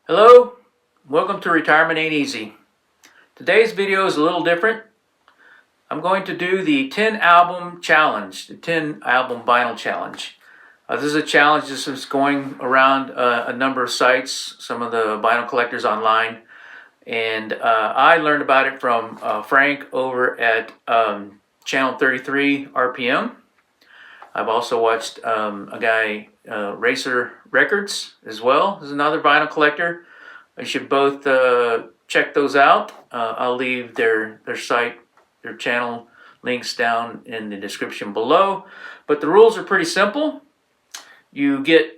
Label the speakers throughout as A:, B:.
A: Hello, welcome to Retirement Ain't Easy. Today's video is a little different. I'm going to do the 10 album challenge, the 10 album vinyl challenge. This is a challenge that is going around a number of sites, some of the vinyl collectors online. And I learned about it from Frank over at channel 33 RPM. I've also watched a guy, Racer Records as well, is another vinyl collector. You should both check those out. I'll leave their site, their channel links down in the description below. But the rules are pretty simple. You get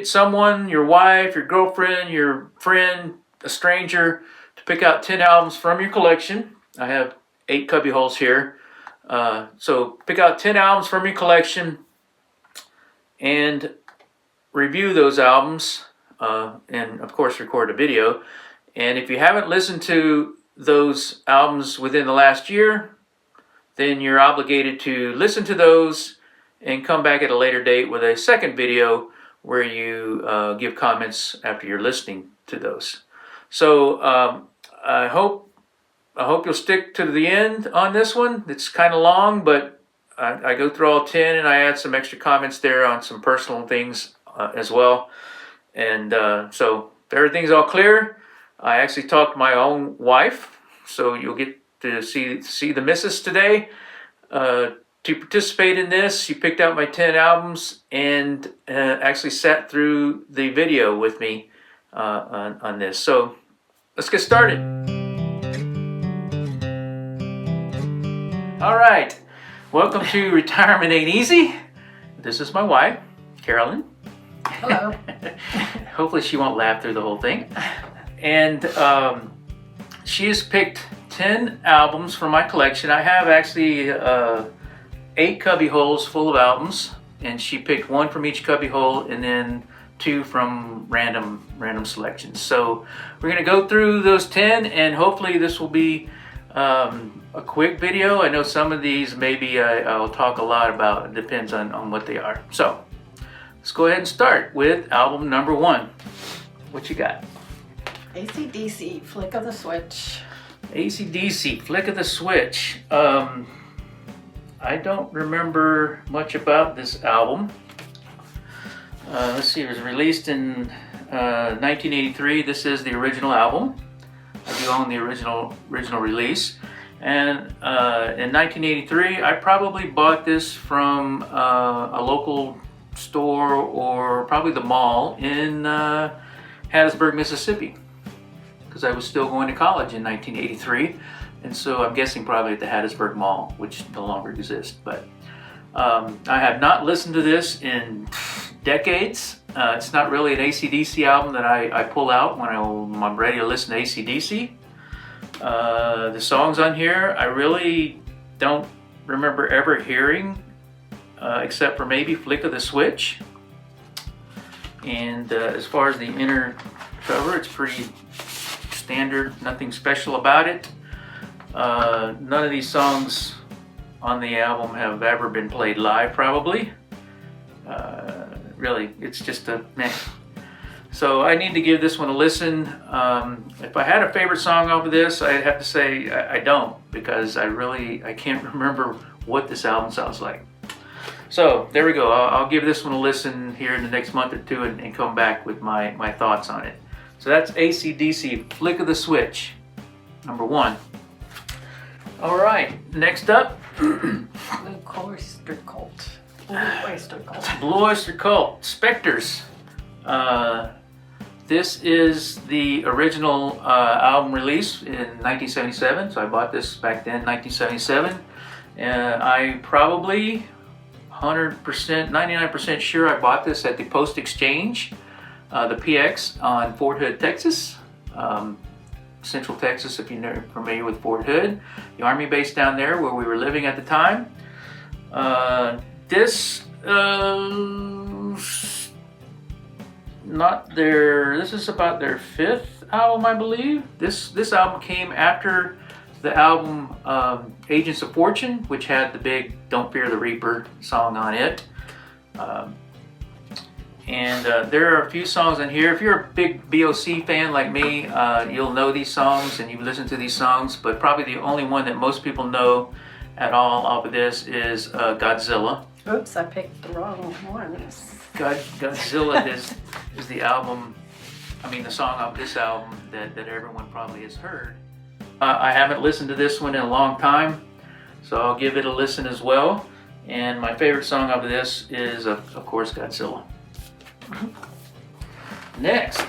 A: someone, your wife, your girlfriend, your friend, a stranger, to pick out 10 albums from your collection. I have 8 cubby holes here. So pick out 10 albums from your collection and review those albums and of course record a video. And if you haven't listened to those albums within the last year, then you're obligated to listen to those and come back at a later date with a second video where you give comments after you're listening to those. So I hope you'll stick to the end on this one. It's kind of long, but I go through all 10 and I add some extra comments there on some personal things as well. And so if everything's all clear, I actually talked to my own wife, so you'll get to see the missus today. To participate in this, she picked out my 10 albums and actually sat through the video with me on this. So let's get started. All right, welcome to Retirement Ain't Easy. This is my wife, Carolyn.
B: Hello.
A: Hopefully she won't laugh through the whole thing. And she has picked 10 albums from my collection. I have actually 8 cubby holes full of albums, and she picked 1 from each cubby hole and then 2 from random selections. So we're gonna go through those 10, and hopefully this will be a quick video. I know some of these maybe I'll talk a lot about. It depends on what they are. So let's go ahead and start with album number 1. What you got?
B: AC/DC, Flick of the Switch.
A: AC/DC, Flick of the Switch. I don't remember much about this album. Let's see, it was released in 1983. This is the original album. I do own the original release. And in 1983, I probably bought this from a local store or probably the mall in Hattiesburg, Mississippi, because I was still going to college in 1983. And so I'm guessing probably at the Hattiesburg Mall, which no longer exists. But I have not listened to this in decades. It's not really an AC/DC album that I pull out when I'm ready to listen to AC/DC. The songs on here, I really don't remember ever hearing, except for maybe Flick of the Switch. And as far as the inner cover, it's pretty standard, nothing special about it. None of these songs on the album have ever been played live, probably. Really, it's just a meh. So I need to give this one a listen. If I had a favorite song off of this, I'd have to say I don't, because I can't remember what this album sounds like. So there we go. I'll give this one a listen here in the next month or two and come back with my thoughts on it. So that's AC/DC, Flick of the Switch, number 1. All right, next up,
B: Blue Oyster Cult.
A: Blue Oyster Cult, Spectres. This is the original album release in 1977, so I bought this back then, 1977. And I probably 100%, 99% sure I bought this at the Post Exchange, the PX on Fort Hood, Texas. Central Texas, if you're familiar with Fort Hood, the Army base down there where we were living at the time. This is about their 5th album, I believe. This album came after the album Agents of Fortune, which had the big Don't Fear the Reaper song on it. And there are a few songs on here. If you're a big BOC fan like me, you'll know these songs and you've listened to these songs, but probably the only one that most people know at all off of this is Godzilla.
B: Oops, I picked the wrong ones.
A: Godzilla is the album, the song off this album that everyone probably has heard. I haven't listened to this one in a long time, so I'll give it a listen as well. And my favorite song off of this is, of course, Godzilla. Next.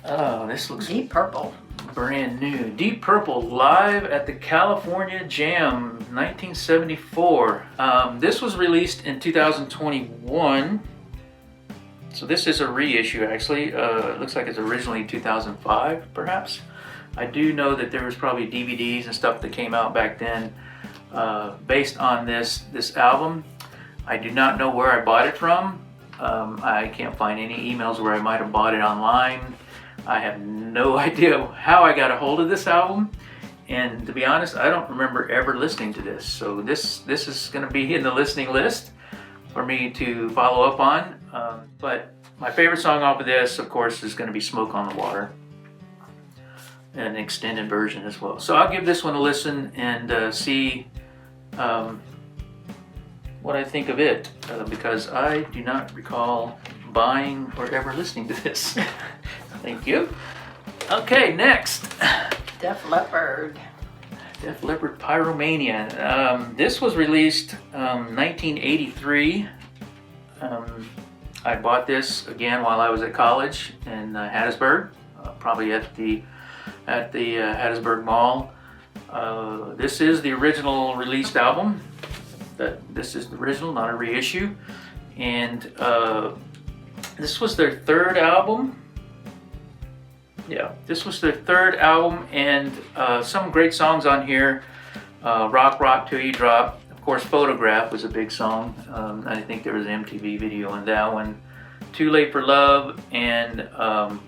A: Oh, this looks
B: Deep Purple.
A: brand new. Deep Purple live at the California Jam, 1974. This was released in 2021. So this is a reissue, actually. It looks like it's originally 2005, perhaps. I do know that there was probably DVDs and stuff that came out back then based on this album. I do not know where I bought it from. I can't find any emails where I might have bought it online. I have no idea how I got a hold of this album. And to be honest, I don't remember ever listening to this. So this is going to be in the listening list for me to follow up on. But my favorite song off of this, of course, is going to be Smoke on the Water. An extended version as well. So I'll give this one a listen and see what I think of it, because I do not recall buying or ever listening to this. Thank you. Okay, next.
B: Def Leppard.
A: Def Leppard Pyromania. This was released 1983. I bought this again while I was at college in Hattiesburg, probably at the Hattiesburg Mall. This is the original released album. This is the original, not a reissue. And this was their third album. Yeah, this was their third album, and some great songs on here. Rock Till You Drop. Of course, Photograph was a big song. I think there was an MTV video on that one. Too Late for Love and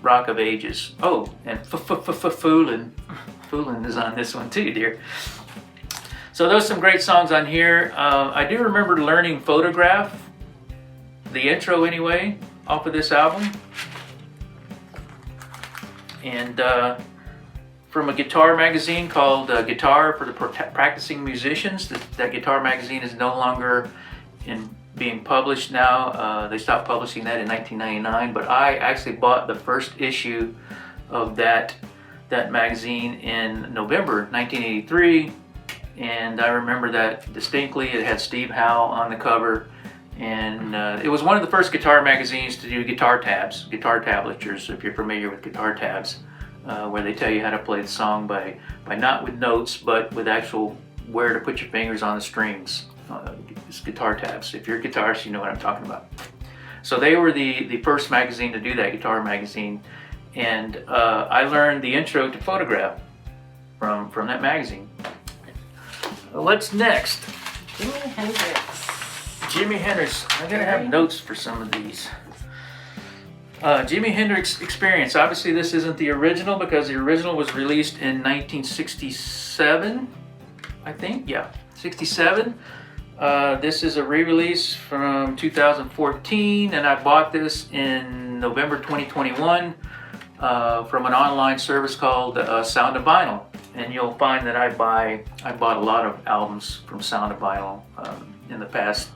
A: Rock of Ages. Oh, and Foolin'. Foolin' is on this one too, dear. So those are some great songs on here. I do remember learning Photograph, the intro anyway, off of this album. And from a guitar magazine called Guitar for the Practicing Musicians. That guitar magazine is no longer being published now. They stopped publishing that in 1999, but I actually bought the first issue of that magazine in November 1983. And I remember that distinctly. It had Steve Howe on the cover, and it was one of the first guitar magazines to do guitar tabs, guitar tablatures, if you're familiar with guitar tabs, where they tell you how to play the song by not with notes, but with actual where to put your fingers on the strings. It's guitar tabs. If you're a guitarist, you know what I'm talking about. So they were the first magazine to do that, guitar magazine, and I learned the intro to Photograph from that magazine. What's next?
B: Jimi Hendrix.
A: Jimi Hendrix. I'm gonna have notes for some of these. Jimi Hendrix Experience. Obviously this isn't the original because the original was released in 1967, I think. Yeah, 67. This is a re-release from 2014, and I bought this in November 2021 from an online service called Sound of Vinyl. And you'll find that I bought a lot of albums from Sound of Vinyl in the past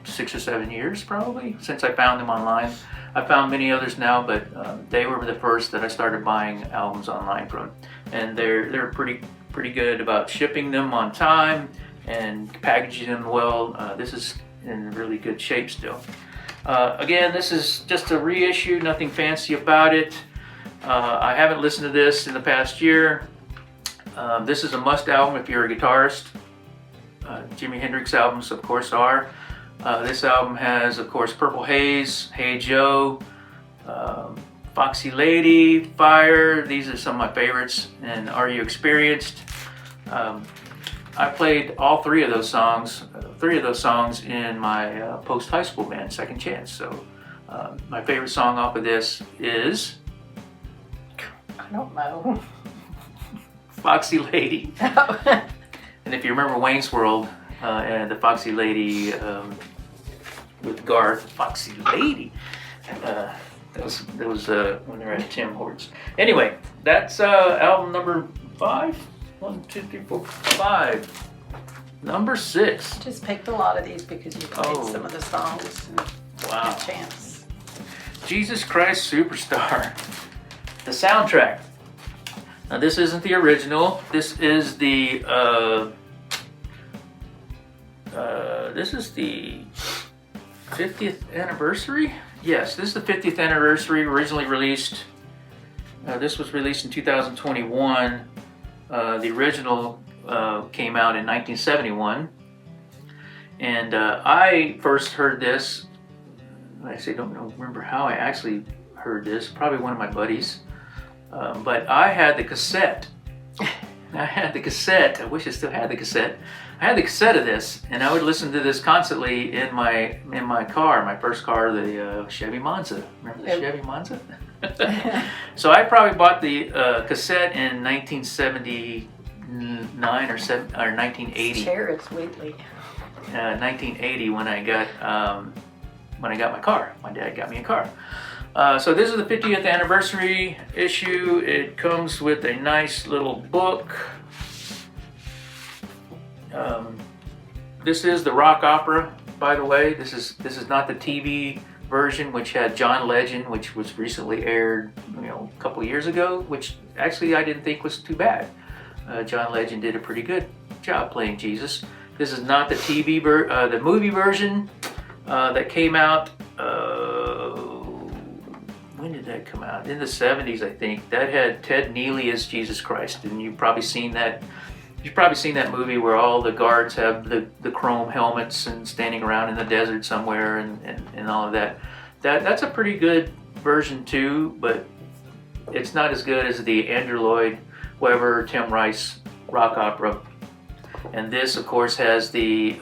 A: 6 or 7 years, probably, since I found them online. I found many others now, but they were the first that I started buying albums online from. And they're pretty good about shipping them on time and packaging them well. This is in really good shape still. Again, this is just a reissue, nothing fancy about it. I haven't listened to this in the past year. This is a must album if you're a guitarist. Jimi Hendrix albums, of course, are. This album has, of course, Purple Haze, Hey Joe, Foxy Lady, Fire. These are some of my favorites. And Are You Experienced? I played all three of those songs in my post-high school band, Second Chance. So my favorite song off of this is...
B: I don't know.
A: Foxy Lady. And if you remember Wayne's World, and the Foxy Lady with Garth. Foxy Lady. That was when they were at Tim Hortons. Anyway, that's album number 5. 1, 2, 3, 4, 5. Number 6.
B: Just picked a lot of these because you played
A: Oh.
B: some of the songs. And
A: Wow.
B: a chance.
A: Jesus Christ Superstar. The soundtrack. Now this isn't the original. This is the 50th anniversary. Yes, this is the 50th anniversary. Originally released. This was released in 2021. The original came out in 1971, and I first heard this. I don't remember how I actually heard this. Probably one of my buddies. But I had the cassette. I wish I still had the cassette. I had the cassette of this, and I would listen to this constantly in my car, my first car, the Chevy Monza. Remember the Chevy Monza? So I probably bought the cassette in 1979 or 1980.
B: Share it sweetly.
A: 1980 when I got my car. My dad got me a car. So this is the 50th anniversary issue. It comes with a nice little book. This is the rock opera, by the way. This is not the TV version, which had John Legend, which was recently aired, a couple years ago, which actually I didn't think was too bad. John Legend did a pretty good job playing Jesus. This is not the the movie version that came out. When did that come out? In the 70s, I think. That had Ted Neely as Jesus Christ, and you've probably seen that. You've probably seen that movie where all the guards have the chrome helmets and standing around in the desert somewhere and all of that. That's a pretty good version too, but it's not as good as the Andrew Lloyd Webber, Tim Rice rock opera. And this, of course, has the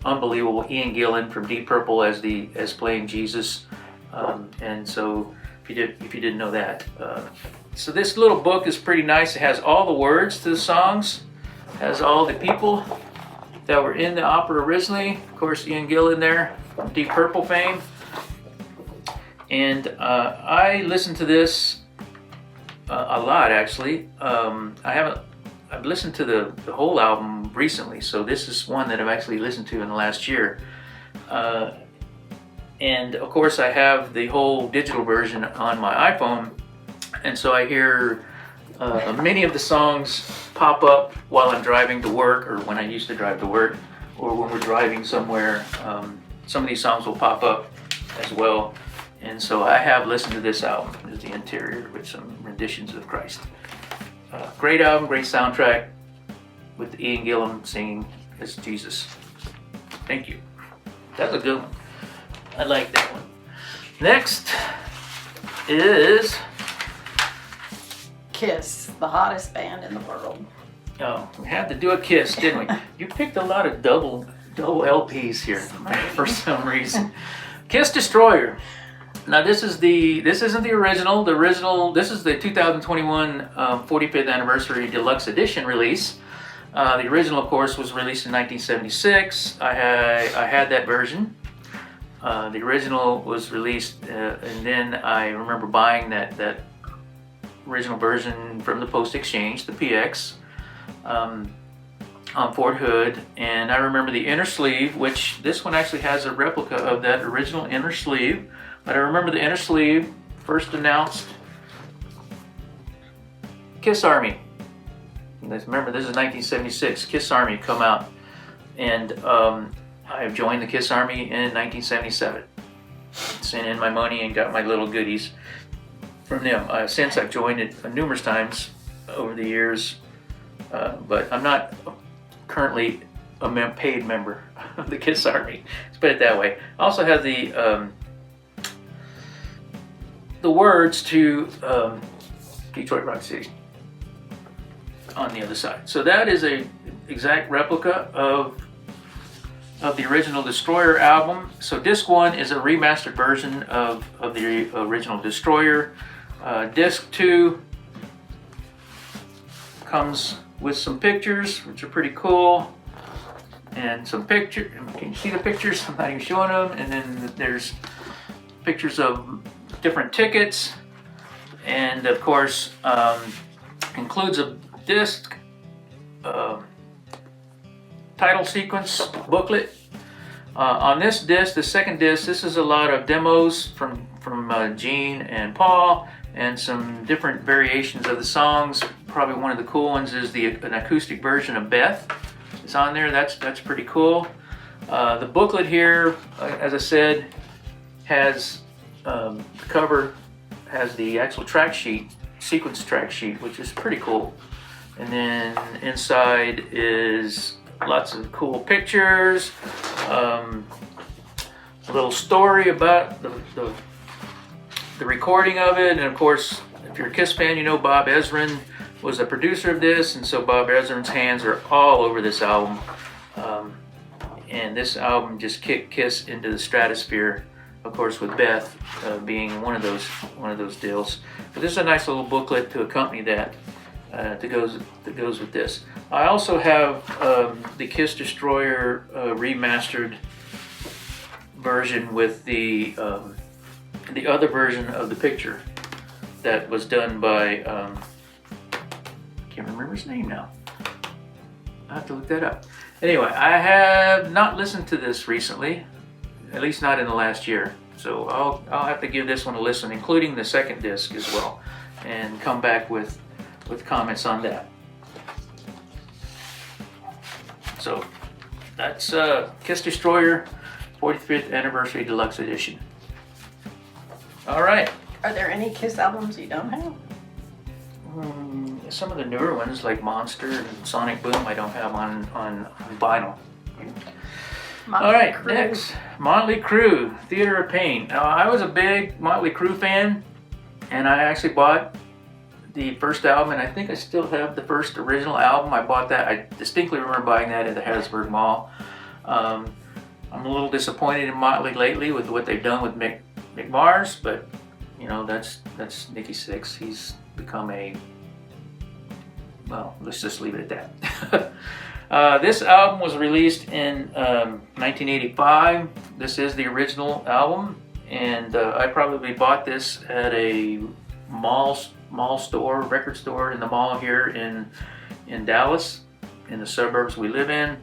A: unbelievable Ian Gillan from Deep Purple as playing Jesus. And so, if you didn't know that, so this little book is pretty nice. It has all the words to the songs, has all the people that were in the opera originally. Of course, Ian Gillan there, Deep Purple fame. And I listened to this a lot, actually. I've listened to the whole album recently, so this is one that I've actually listened to in the last year. And of course I have the whole digital version on my iPhone, and so I hear many of the songs pop up while I'm driving to work, or when I used to drive to work, or when we're driving somewhere. Some of these songs will pop up as well, and so I have listened to this album. There's the interior with some renditions of Christ. Great album, great soundtrack, with Ian Gillan singing as Jesus. Thank you. That's a good one. I like that one. Next is
B: Kiss, the hottest band in the world.
A: Oh, we had to do a Kiss, didn't we? You picked a lot of double LPs here for some reason. Kiss Destroyer. Now this isn't the original. This is the 2021 45th anniversary deluxe edition release. The original, of course, was released in 1976. I had that version. The original was released, and then I remember buying that original version from the Post Exchange, the PX, on Fort Hood. And I remember the inner sleeve, which this one actually has a replica of that original inner sleeve. But I remember the inner sleeve first announced Kiss Army. Remember, this is 1976. Kiss Army come out, and I joined the Kiss Army in 1977. Sent in my money and got my little goodies from them. Since I've joined it numerous times over the years, but I'm not currently a paid member of the Kiss Army. Let's put it that way. I also have the words to Detroit Rock City on the other side. So that is a exact replica of the original Destroyer album. So disc 1 is a remastered version of the original Destroyer. Disc 2 comes with some pictures, which are pretty cool. and some picture. Can you see the pictures? I'm not even showing them. And then there's pictures of different tickets, and of course includes a disc, title sequence booklet. On this disc, the second disc, this is a lot of demos from Gene and Paul, and some different variations of the songs. Probably one of the cool ones is an acoustic version of Beth. It's on there. That's pretty cool. The booklet here, as I said, has the cover has the actual track sheet, sequence track sheet, which is pretty cool. And then inside is lots of cool pictures, a little story about the recording of it, and of course, if you're a Kiss fan, you know Bob Ezrin was the producer of this, and so Bob Ezrin's hands are all over this album. And this album just kicked Kiss into the stratosphere, of course, with Beth being one of those deals. But this is a nice little booklet to accompany that. That goes with this. I also have the Kiss Destroyer remastered version with the other version of the picture that was done by can't remember his name now. I have to look that up. Anyway, I have not listened to this recently, at least not in the last year. So I'll have to give this one a listen, including the second disc as well, and come back with comments on that. So that's Kiss Destroyer 45th Anniversary Deluxe Edition. All right.
B: Are there any Kiss albums you don't have?
A: Some of the newer ones like Monster and Sonic Boom I don't have on vinyl. All right,
B: Motley Crue.
A: next, Motley Crue, Theater of Pain. Now, I was a big Motley Crue fan, and I actually bought the first album, and I think I still have the first original album. I bought that. I distinctly remember buying that at the Hattiesburg Mall. I'm a little disappointed in Motley lately with what they've done with Mick Mars, but you know, that's Nicky Sixx. He's become well, let's just leave it at that. This album was released in 1985. This is the original album, and I probably bought this at a mall store, record store in the mall here in Dallas, in the suburbs we live in.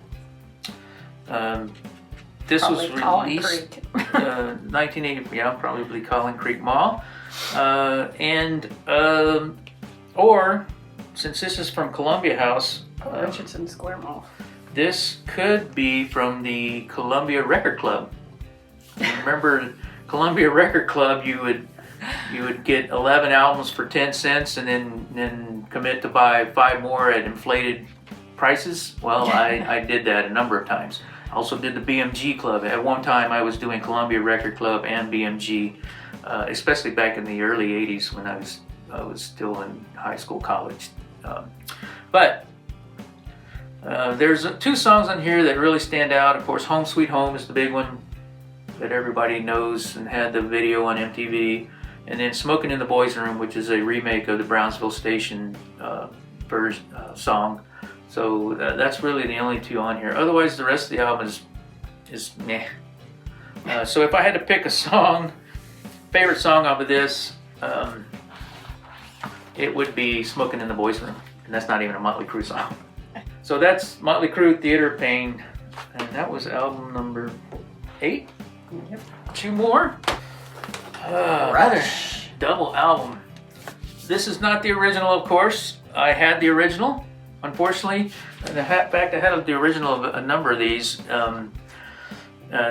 A: This
B: Probably
A: was
B: Collin
A: released
B: Creek.
A: 1980, yeah, probably Collin Creek Mall. Or since this is from Columbia House,
B: Richardson Square Mall.
A: this could be from the Columbia Record Club. Remember, Columbia Record Club, you would get 11 albums for 10 cents and then commit to buy 5 more at inflated prices. Well, I did that a number of times. I also did the BMG Club. At one time I was doing Columbia Record Club and BMG, especially back in the early 80s when I was still in high school, college. But there's 2 songs on here that really stand out. Of course, Home Sweet Home is the big one that everybody knows and had the video on MTV. And then Smoking in the Boys' Room, which is a remake of the Brownsville Station song. So that's really the only 2 on here. Otherwise, the rest of the album is meh. So if I had to pick a song, favorite song off of this, it would be Smoking in the Boys' Room. And that's not even a Motley Crue song. So that's Motley Crue, Theater of Pain. And that was album number 8.
B: Yep.
A: 2 more. Another double album. This is not the original, of course. I had the original, unfortunately. In fact, I had the original of a number of these.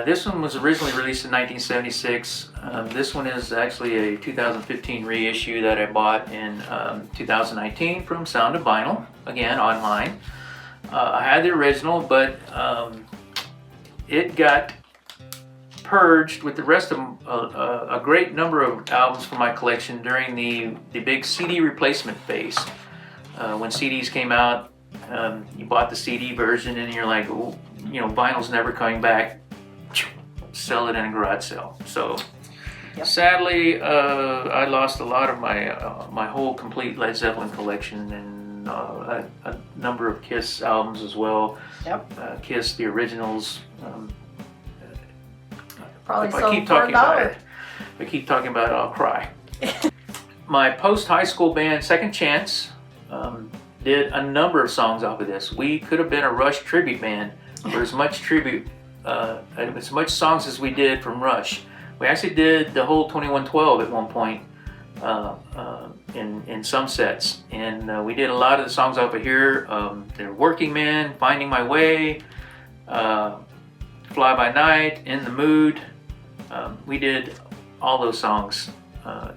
A: This one was originally released in 1976. This one is actually a 2015 reissue that I bought in 2019 from Sound of Vinyl, again online. I had the original, but it got purged with the rest of a great number of albums from my collection during the big CD replacement phase. When CDs came out, you bought the CD version and you're like, oh, you know, vinyl's never coming back. Sell it in a garage sale. So
B: Yep.
A: sadly, I lost a lot of my whole complete Led Zeppelin collection, and a number of Kiss albums as well.
B: Yep.
A: Kiss, the originals.
B: Probably
A: If I
B: sold
A: keep
B: for
A: talking about
B: $1.
A: it, if I keep talking about it, I'll cry. My post-high school band, Second Chance, did a number of songs off of this. We could have been a Rush tribute band for as much as much songs as we did from Rush. We actually did the whole 2112 at one point in some sets, and we did a lot of the songs off of here. They're Working Man, Finding My Way, Fly By Night, In the Mood. We did all those songs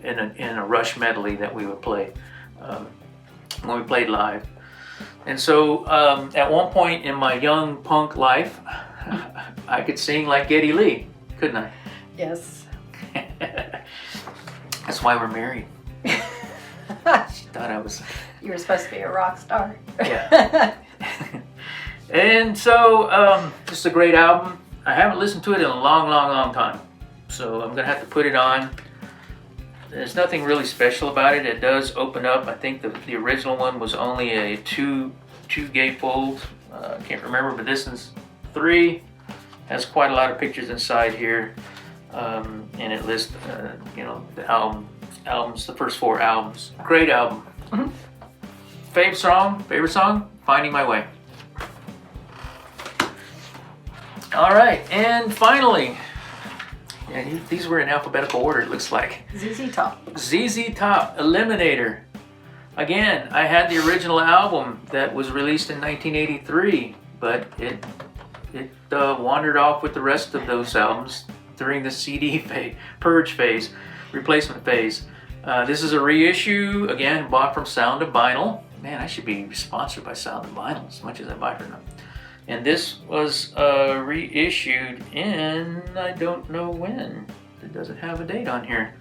A: in a Rush medley that we would play when we played live. And so at one point in my young punk life, I could sing like Geddy Lee, couldn't I?
B: Yes.
A: That's why we're married. She thought I was...
B: You were supposed to be a rock star.
A: Yeah. And so, just a great album. I haven't listened to it in a long time. So I'm going to have to put it on. There's nothing really special about it. It does open up. I think the original one was only a two gatefold. I can't remember, but this one's 3. Has quite a lot of pictures inside here. And it lists, the albums, the first 4 albums. Great album.
B: Mm-hmm.
A: Favorite song? Finding My Way. All right, and finally, yeah, these were in alphabetical order, it looks like.
B: ZZ Top.
A: ZZ Top, Eliminator. Again, I had the original album that was released in 1983, but it wandered off with the rest of those albums during the CD purge phase, replacement phase. This is a reissue, again, bought from Sound of Vinyl. Man, I should be sponsored by Sound of Vinyl as much as I buy from them. And this was reissued in, I don't know when. It doesn't have a date on here.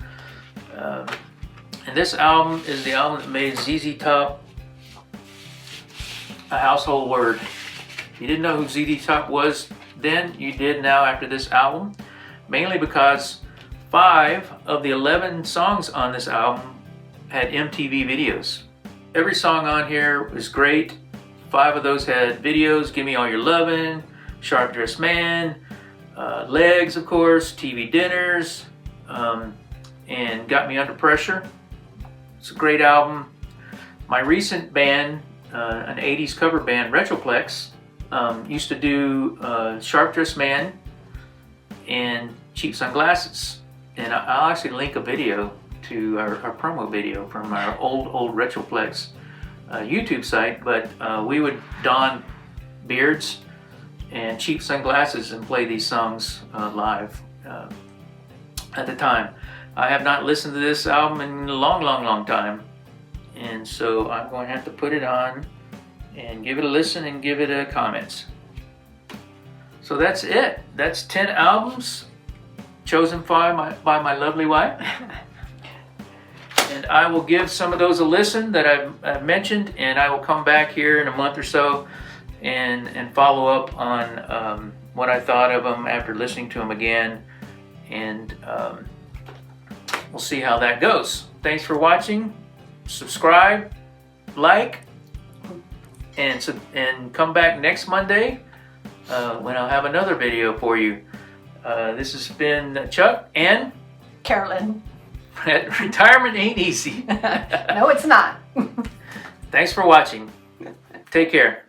A: And this album is the album that made ZZ Top a household word. If you didn't know who ZZ Top was then, you did now after this album. Mainly because 5 of the 11 songs on this album had MTV videos. Every song on here was great. 5 of those had videos. Give Me All Your Lovin', Sharp Dressed Man, Legs, of course, TV Dinners, and Got Me Under Pressure. It's a great album. My recent band, an 80s cover band, Retroplex, used to do Sharp Dressed Man and Cheap Sunglasses. And I'll actually link a video to our promo video from our old Retroplex YouTube site, but we would don beards and cheap sunglasses and play these songs live at the time. I have not listened to this album in a long time, and so I'm going to have to put it on and give it a listen and give it comments. So that's it. That's 10 albums chosen by my lovely wife. And I will give some of those a listen that I've mentioned, and I will come back here in a month or so and follow up on what I thought of them after listening to them again, and we'll see how that goes. Thanks for watching. Subscribe, like, and come back next Monday when I'll have another video for you. This has been Chuck and
B: Carolyn.
A: Retirement Ain't Easy.
B: No, it's not.
A: Thanks for watching. Take care.